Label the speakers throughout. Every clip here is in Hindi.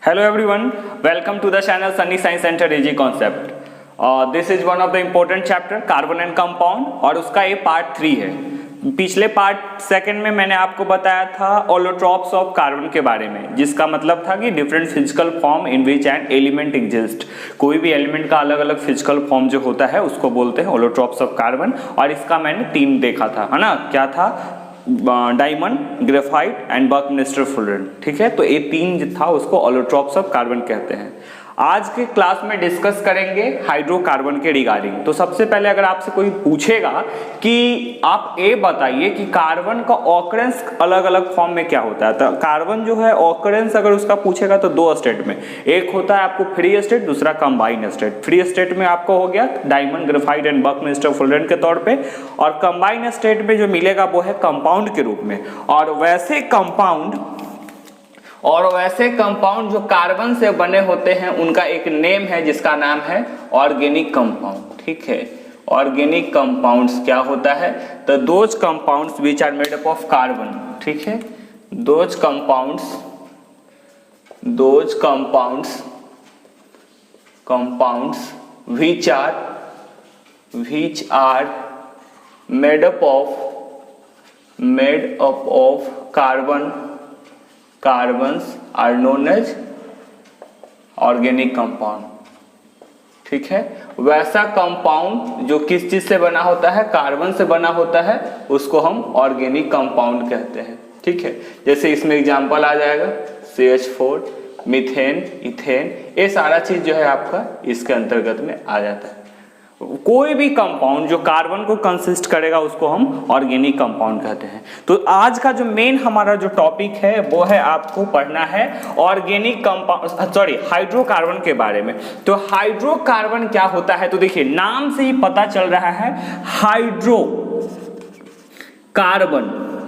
Speaker 1: Hello everyone, welcome to the channel Sunny Science Center AG Concept. This is one of the important chapter carbon and compound और उसका ये पार्ट 3 है। पिछले पार्ट सेकंड में मैंने आपको बताया था ऑलोट्रॉप्स ऑफ कार्बन के बारे में, जिसका मतलब था कि different physical form in which an element exist. कोई भी एलिमेंट का अलग अलग फिजिकल फॉर्म जो होता है उसको बोलते हैं ऑलोट्रॉप्स ऑफ कार्बन। और इसका मैंने 3 देखा था, है ना। क्या था? Diamond, graphite and buckminsterfullerene. ठीक है, तो ये 3 जो था उसको ऑलोट्रॉप्स ऑफ कार्बन कहते हैं। आज के क्लास में डिस्कस करेंगे हाइड्रोकार्बन के रिगार्डिंग। तो सबसे पहले अगर आपसे कोई पूछेगा कि आप ये बताइए कि कार्बन का ऑकरेंस अलग अलग फॉर्म में क्या होता है, तो कार्बन जो है ऑकरेंस अगर उसका पूछेगा तो 2 स्टेट में, एक होता है आपको फ्री स्टेट, दूसरा कंबाइन स्टेट। फ्री स्टेट में आपको हो गया डायमंड, ग्रेफाइट एंड बकमिस्टर फुलरेन के तौर पे, और कंबाइन स्टेट में जो मिलेगा वो है कंपाउंड के रूप में। और वैसे कंपाउंड जो कार्बन से बने होते हैं उनका एक नेम है जिसका नाम है ऑर्गेनिक कंपाउंड। ठीक है, ऑर्गेनिक कंपाउंड्स क्या होता है? तो those compounds which are made up of carbon. ठीक है, those compounds which are made up of carbons are known as organic compound। ठीक है, वैसा कंपाउंड जो किस चीज से बना होता है, कार्बन से बना होता है, उसको हम ऑर्गेनिक कंपाउंड कहते हैं। ठीक है, जैसे इसमें एग्जांपल आ जाएगा CH4, मीथेन, इथेन, ये सारा चीज जो है आपका इसके अंतर्गत में आ जाता है। कोई भी कंपाउंड जो कार्बन को कंसिस्ट करेगा उसको हम ऑर्गेनिक कंपाउंड कहते हैं। तो आज का जो मेन हमारा जो टॉपिक है वो है आपको पढ़ना है ऑर्गेनिक कंपाउंड, हाइड्रोकार्बन के बारे में। तो हाइड्रोकार्बन क्या होता है? तो देखिए नाम से ही पता चल रहा है हाइड्रोकार्बन।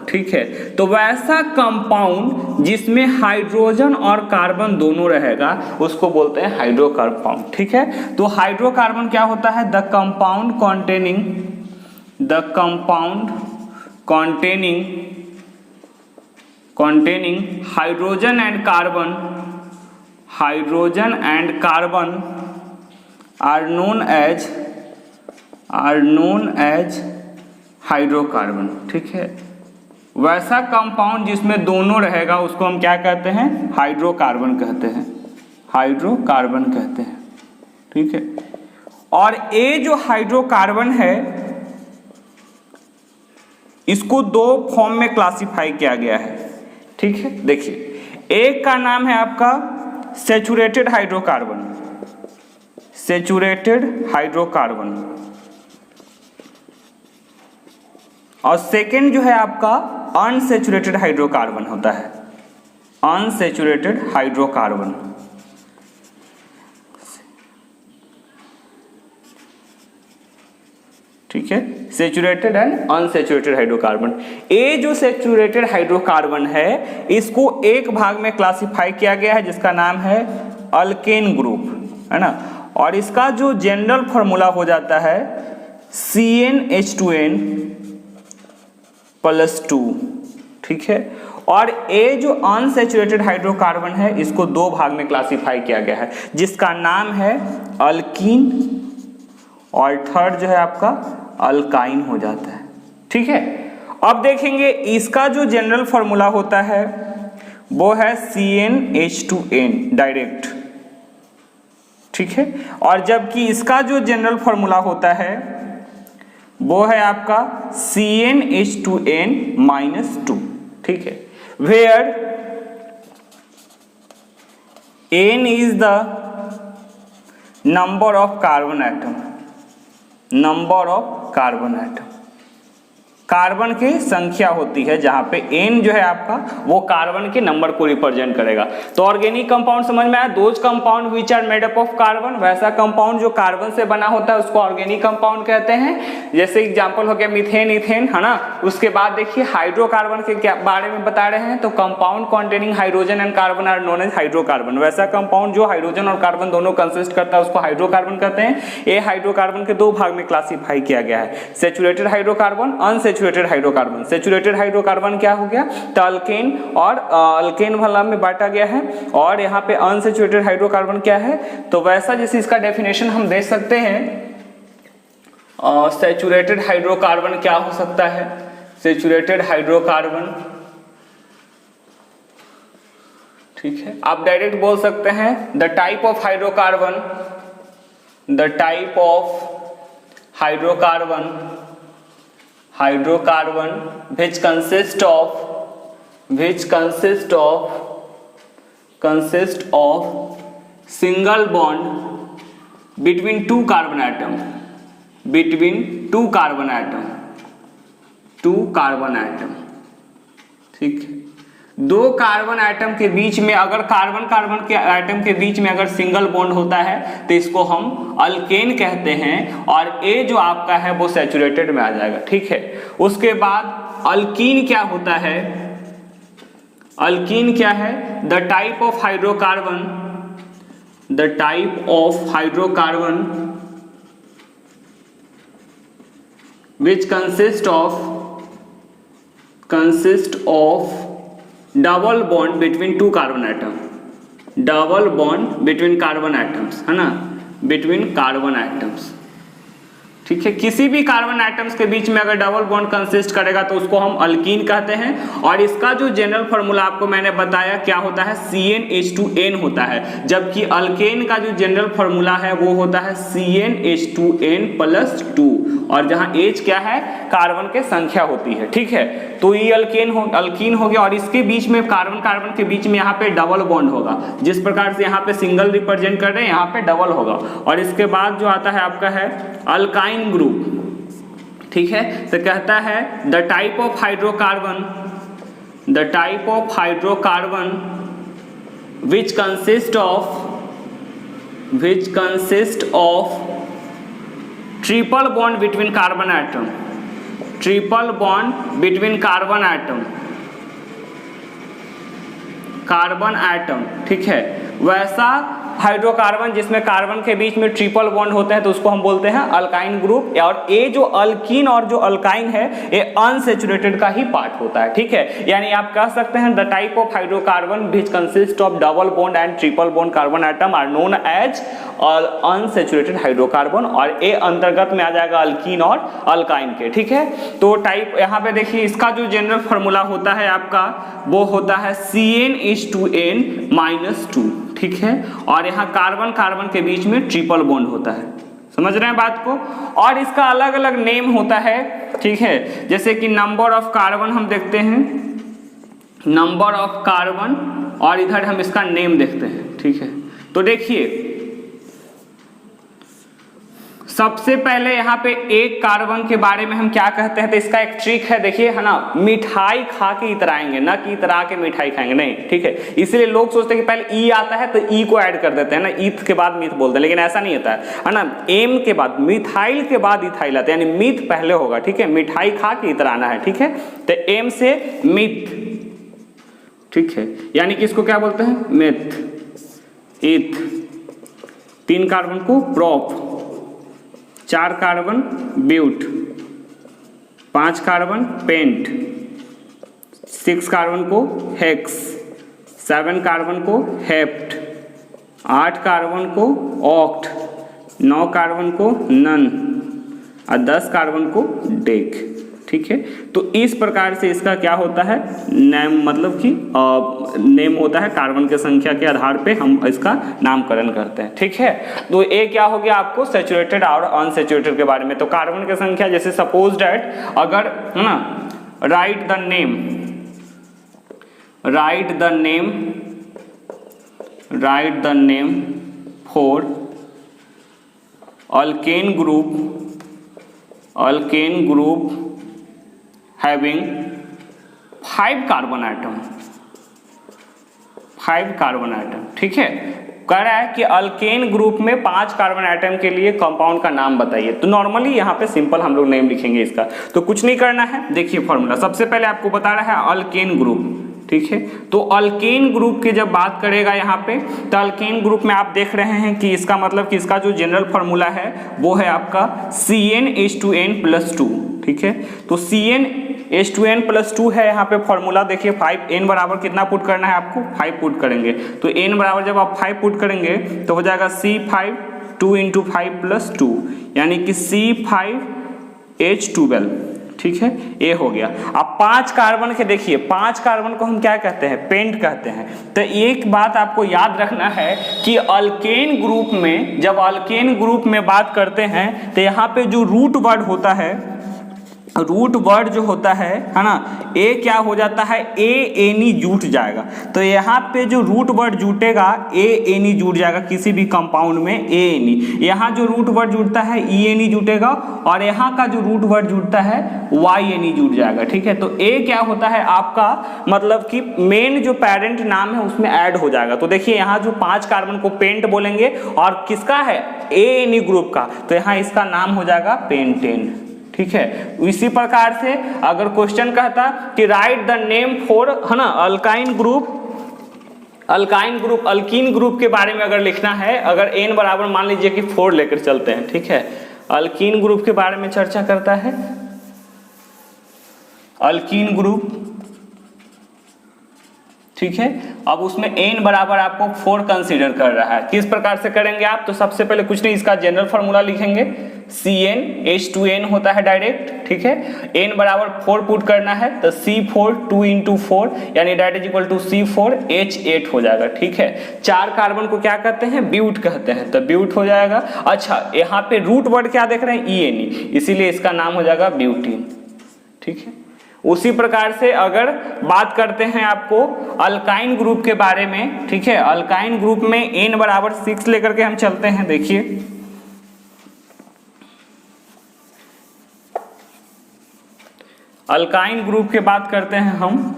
Speaker 1: ठीक है, तो वैसा कंपाउंड जिसमें हाइड्रोजन और कार्बन दोनों रहेगा उसको बोलते हैं हाइड्रोकार्बन। ठीक है, तो हाइड्रोकार्बन क्या होता है? The compound containing hydrogen and carbon are known as hydrocarbon. ठीक है, वैसा कंपाउंड जिसमें दोनों रहेगा उसको हम क्या कहते हैं? हाइड्रोकार्बन कहते हैं। ठीक है, और ये जो हाइड्रोकार्बन है इसको 2 फॉर्म में क्लासिफाई किया गया है। ठीक है, देखिए एक का नाम है आपका सैचुरेटेड हाइड्रोकार्बन, और सेकेंड जो है आपका अनसैचुरेटेड हाइड्रोकार्बन होता है, अनसैचुरेटेड हाइड्रोकार्बन। ठीक है, सैचुरेटेड एंड अनसैचुरेटेड हाइड्रोकार्बन। ये जो सैचुरेटेड हाइड्रोकार्बन है इसको एक भाग में क्लासिफाई किया गया है जिसका नाम है अल्केन ग्रुप, है ना। और इसका जो जनरल फॉर्मूला हो जाता है CnH2n+2। ठीक है, और ये जो अनसैचुरेटेड हाइड्रोकार्बन है इसको 2 भाग में क्लासिफाई किया गया है जिसका नाम है अल्कीन, और थर्ड जो है आपका अल्काइन हो जाता है। ठीक है, अब देखेंगे इसका जो जनरल फॉर्मूला होता है वो है CnH2n डायरेक्ट। ठीक है, और जबकि इसका जो जनरल फॉर्मूला होता है वो है आपका CnH2n-2। ठीक है, where n is the number of carbon atom, carbon की संख्या होती है जहां पे n जो है आपका वो कार्बन के नंबर को रिप्रेजेंट करेगा। तो ऑर्गेनिक कंपाउंड समझ में आया, those compound which are made up of carbon, वैसा कंपाउंड जो कार्बन से बना होता है उसको ऑर्गेनिक कंपाउंड कहते हैं। जैसे एग्जांपल हो गया मीथेन, इथेन, है ना। उसके बाद देखिए हाइड्रोकार्बन के क्या बारे में बता रहे हैं, तो compound containing hydrogen and carbon are known as hydrocarbon. वैसा कंपाउंड जो हाइड्रोजन और कार्बन दोनों कंसिस्ट करता है उसको हाइड्रोकार्बन कहते हैं। ये हाइड्रोकार्बन के 2 भाग में क्लासिफाई किया गया है, saturated hydrocarbon, unsaturated unsaturated hydrocarbon. Saturated hydrocarbon क्या हो गया, तो अल्केन और अल्केन वाला में बांटा गया है, और यहाँ पे अनसैचुरेटेड हाइड्रोकार्बन क्या है, तो वैसा जैसे इसका डेफिनेशन हम दे सकते हैं, सैचुरेटेड हाइड्रोकार्बन क्या हो सकता है, सैचुरेटेड हाइड्रोकार्बन, ठीक है, आप डायरेक्ट बोल सकते हैं the type of hydrocarbon, the type of hydrocarbon, hydrocarbon which consist of single bond between two carbon atom, ठीक है, दो कार्बन एटम के बीच में अगर कार्बन के एटम के बीच में अगर सिंगल बॉन्ड होता है तो इसको हम अल्केन कहते हैं, और ए जो आपका है वो सैचुरेटेड में आ जाएगा, ठीक है। उसके बाद अल्कीन क्या होता है, अल्कीन क्या है, the type of hydrocarbon, the type of hydrocarbon which consist of double bond between two carbon atom, double bond between carbon atoms, है ना, between carbon atoms, ठीक है। किसी भी कार्बन एटम्स के बीच में अगर डबल बॉन्ड कंसिस्ट करेगा तो उसको हम अल्कीन कहते हैं, और इसका जो जनरल फार्मूला आपको मैंने बताया क्या होता है, CnH2n होता है, जबकि अल्केन का जो जनरल फार्मूला है वो होता है CnH2n+2, और जहां H क्या है, कार्बन के संख्या होती है, ठीक है। तो ये अल्कीन हो गया, और इसके बीच में कार्बन के बीच में यहाँ पे डबल बॉन्ड होगा, जिस प्रकार से यहाँ पे सिंगल रिप्रेजेंट कर रहे हैं यहाँ पे डबल होगा। और इसके बाद जो आता है आपका है अल्काइन ग्रुप, ठीक है, तो कहता है the type of hydrocarbon, the type of hydrocarbon which consist of triple bond between carbon atom, triple bond between carbon atom, ठीक है। वैसा हाइड्रोकार्बन जिसमें कार्बन के बीच में ट्रिपल बॉन्ड होते हैं तो उसको हम बोलते हैं अल्काइन ग्रुप, और ये जो अल्कीन और जो अल्काइन है ये अनसैचुरेटेड का ही पार्ट होता है, ठीक है। यानी आप कह सकते हैं the type of hydrocarbon which consist of double bond and triple bond carbon atom are known as unsaturated hydrocarbon, और ये अंतर्गत में आ जाएगा अल्कीन और अल्काइन के, ठीक है। तो टाइप यहाँ पे देखिए इसका जो जनरल फार्मूला होता है आपका वो होता है CnH2n-2, ठीक है, और यहाँ कार्बन के बीच में ट्रिपल बॉन्ड होता है, समझ रहे हैं बात को। और इसका अलग अलग नेम होता है, ठीक है, जैसे कि नंबर ऑफ कार्बन हम देखते हैं, नंबर ऑफ कार्बन, और इधर हम इसका नेम देखते हैं, ठीक है। तो देखिए सबसे पहले यहाँ पे एक कार्बन के बारे में हम क्या कहते हैं, तो इसका एक ट्रिक है, देखिए है ना, मिठाई खा के इतराएंगे, ना कि इतरा के मिठाई खाएंगे, नहीं, ठीक है। इसलिए लोग सोचते हैं कि पहले ई आता है तो ई को ऐड कर देते हैं ना, ईथ के बाद मीथ बोलते हैं, लेकिन ऐसा नहीं होता है ना। एम के बाद मिथाइल के बाद इथाइल आता है, यानी मीथ पहले होगा, ठीक है, मिठाई खा के इतराना है, ठीक है। तो एम से मिथ, ठीक है, यानी कि इसको क्या बोलते हैं, मेथ, इथ, 3 कार्बन को prop, 4 carbon but, 5 carbon pent, 6 carbon को हेक्स, 7 कार्बन को हेप्ट, 8 कार्बन को ऑक्ट, 9 कार्बन को नन, और 10 कार्बन को डेक, ठीक है। तो इस प्रकार से इसका क्या होता है, नेम, मतलब कि नेम होता है, कार्बन की संख्या के आधार पे हम इसका नामकरण करते हैं, ठीक है। तो ये क्या हो गया आपको सैचुरेटेड और अनसैचुरेटेड के बारे में। तो कार्बन की संख्या जैसे सपोज डैट, अगर है ना, right the name for alkane group having 5 carbon atom, ठीक है। कह रहा है कि अल्केन ग्रुप में 5 कार्बन एटम के लिए कंपाउंड का नाम बताइए। तो नॉर्मली यहाँ पे सिंपल हम लोग नेम लिखेंगे इसका, तो कुछ नहीं करना है। देखिए फॉर्मूला सबसे पहले आपको बता रहा है अल्केन ग्रुप, ठीक है। तो अल्केन ग्रुप की जब बात करेगा यहाँ पे, तो अल्केन ग्रुप में आप देख रहे हैं कि इसका मतलब कि इसका जो जनरल फार्मूला है वो है आपका CnH2n+2, ठीक है। तो CnH2n+2 है यहाँ पे फॉर्मूला। देखिए 5 n बराबर कितना पुट करना है आपको, 5 पुट करेंगे। तो n बराबर जब आप 5 पुट करेंगे तो हो जाएगा C5 2 × 5+2 यानी कि C5H12, ठीक है, ये हो गया। अब 5 कार्बन के देखिए, 5 कार्बन को हम क्या कहते हैं, पेंट कहते हैं। तो एक बात आपको याद रखना है कि अल्केन ग्रुप में, जब अल्केन ग्रुप में बात करते हैं तो यहाँ पे जो रूट वर्ड होता है, रूट वर्ड जो होता है ना, ए क्या हो जाता है, एनी जुट जाएगा। तो यहाँ पे जो रूट वर्ड जुटेगा एनी जुट जाएगा किसी भी कंपाउंड में, एनी। यहाँ जो रूट वर्ड जुटता है एनी जुटेगा, और यहाँ का जो रूट वर्ड जुटता है एनी जुट जाएगा, ठीक है। तो ए क्या होता है आपका, मतलब कि मेन जो पेरेंट नाम है उसमें ऐड हो जाएगा। तो देखिए यहाँ जो 5 कार्बन को पेंट बोलेंगे और किसका है, एनी ग्रुप का, तो यहाँ इसका नाम हो जाएगा पेंटेन, ठीक है। इसी प्रकार से अगर क्वेश्चन कहता कि राइट द नेम फॉर, है ना, अल्काइन ग्रुप, अल्कीन ग्रुप के बारे में अगर लिखना है, अगर n बराबर मान लीजिए कि 4 लेकर चलते हैं, ठीक है। अल्कीन ग्रुप के बारे में चर्चा करता है, अल्कीन ग्रुप, ठीक है। अब उसमें n बराबर आपको 4 कंसीडर कर रहा है। किस प्रकार से करेंगे आप, तो सबसे पहले कुछ नहीं, इसका जनरल फार्मूला लिखेंगे, CnH2n होता है डायरेक्ट, ठीक है। n बराबर 4 पुट करना है तो C4 2 × 4 यानी that is equal to C4H8 हो जाएगा, ठीक है। 4 कार्बन को क्या कहते हैं, ब्यूट कहते हैं, तो ब्यूट हो जाएगा। अच्छा, यहाँ पे रूट वर्ड क्या देख रहे हैं, ENE, इसीलिए इसका नाम हो जाएगा ब्यूटीन, ठीक है। उसी प्रकार से अगर बात करते हैं आपको अल्काइन ग्रुप के बारे में, ठीक है। अल्काइन ग्रुप में n बराबर 6 लेकर के हम चलते हैं। देखिए अल्काइन ग्रुप की बात करते हैं हम,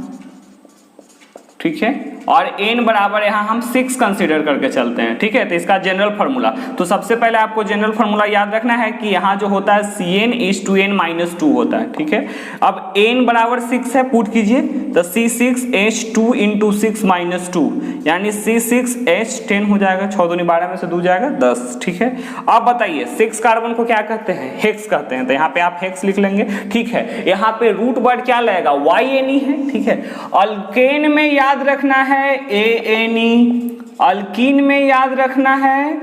Speaker 1: ठीक है, और n बराबर यहाँ हम 6 कंसीडर करके चलते हैं, ठीक है। तो इसका जनरल फार्मूला, तो सबसे पहले आपको जनरल फार्मूला याद रखना है कि यहाँ जो होता है CnH2n-2 होता है, ठीक है। अब n बराबर 6 है, पुट कीजिए, तो C6H2 × 6 - 2 यानी C6H10 हो जाएगा, 6 दूनी 12 में से 2 जाएगा 10, ठीक है। अब बताइए 6 कार्बन को क्या कहते हैं, हेक्स कहते हैं, तो यहाँ पे आप हेक्स लिख लेंगे, ठीक है। यहाँ पे रूट वर्ड क्या लगेगा, YNE है, ठीक है। अल्केन में याद रखना है ANE, अल्कीन में याद रखना है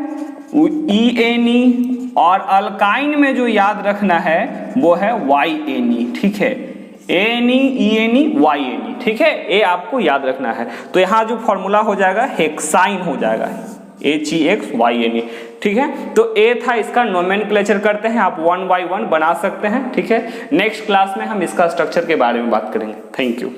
Speaker 1: ENE, और अल्काइन में जो याद रखना है वो है YNE, ठीक है। ANE, ENE, YNE, ठीक है, ये आपको याद रखना है। तो यहाँ जो फॉर्मूला हो जाएगा हेक्साइन हो जाएगा, HEXYNE, ठीक है। तो ए था, इसका नोमेनक्लेचर करते हैं, आप 1 by 1 बना सकते हैं, ठीक है। नेक्स्ट क्लास में हम इसका स्ट्रक्चर के बारे में बात करेंगे। Thank you.